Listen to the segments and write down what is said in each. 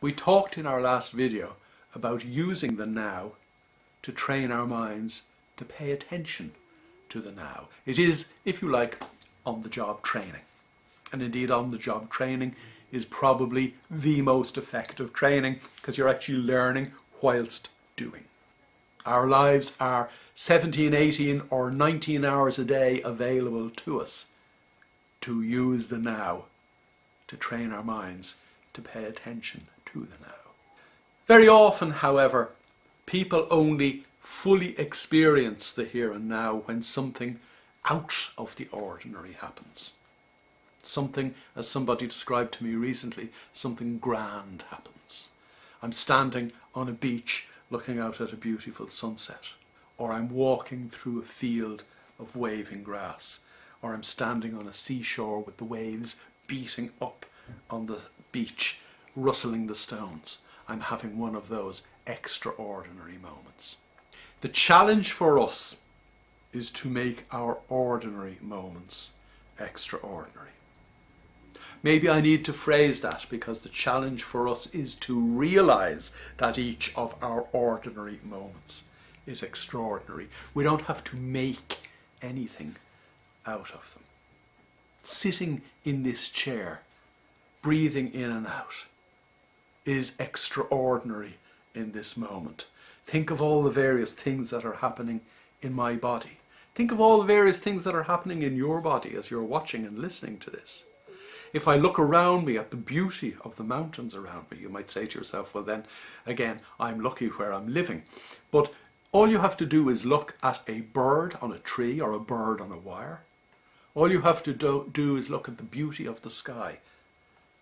We talked in our last video about using the now to train our minds to pay attention to the now. It is, if you like, on-the-job training. And indeed, on-the-job training is probably the most effective training because you're actually learning whilst doing. Our lives are 17, 18 or 19 hours a day available to us to use the now to train our minds to pay attention to the now. Very often, however, people only fully experience the here and now when something out of the ordinary happens. Something, as somebody described to me recently, something grand happens. I'm standing on a beach looking out at a beautiful sunset, or I'm walking through a field of waving grass, or I'm standing on a seashore with the waves beating up on the beach, rustling the stones. I'm having one of those extraordinary moments. The challenge for us is to make our ordinary moments extraordinary. Maybe I need to phrase that, because the challenge for us is to realize that each of our ordinary moments is extraordinary. We don't have to make anything out of them. Sitting in this chair, breathing in and out, is extraordinary in this moment. Think of all the various things that are happening in my body. Think of all the various things that are happening in your body as you're watching and listening to this. If I look around me at the beauty of the mountains around me, you might say to yourself, well then, again, I'm lucky where I'm living. But all you have to do is look at a bird on a tree or a bird on a wire. All you have to do is look at the beauty of the sky.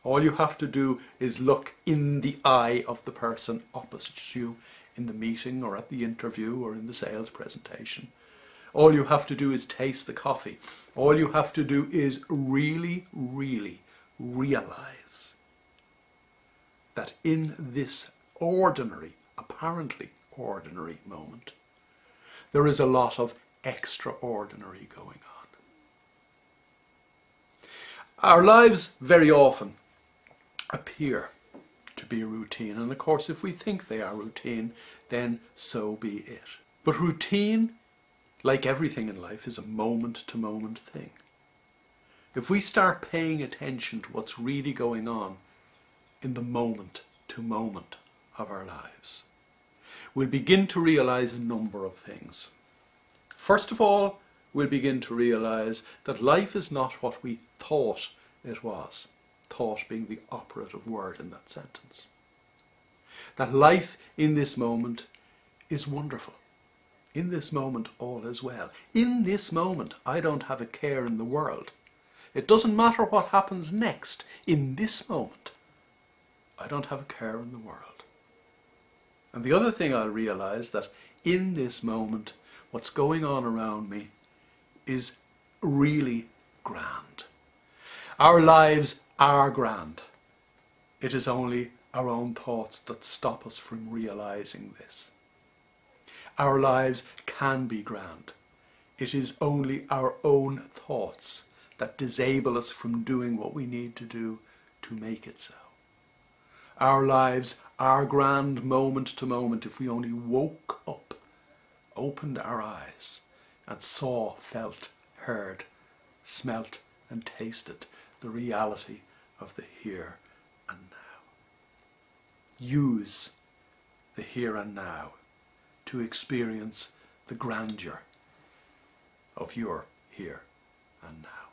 All you have to do is look in the eye of the person opposite you in the meeting or at the interview or in the sales presentation. All you have to do is taste the coffee. All you have to do is really, really realize that in this ordinary, apparently ordinary moment, there is a lot of extraordinary going on. Our lives very often appear to be routine, and of course if we think they are routine, then so be it. But routine, like everything in life, is a moment-to-moment thing. If we start paying attention to what's really going on in the moment-to-moment of our lives, we'll begin to realize a number of things. First of all, we'll begin to realize that life is not what we thought it was. Thought being the operative word in that sentence. That life in this moment is wonderful. In this moment all is well. In this moment I don't have a care in the world. It doesn't matter what happens next. In this moment I don't have a care in the world. And the other thing I'll realize, that in this moment what's going on around me is really grand. Our lives are grand. It is only our own thoughts that stop us from realizing this. Our lives can be grand. It is only our own thoughts that disable us from doing what we need to do to make it so. Our lives are grand moment to moment if we only woke up, opened our eyes, and saw, felt, heard, smelt, and tasted the reality of the here and now. Use the here and now to experience the grandeur of your here and now.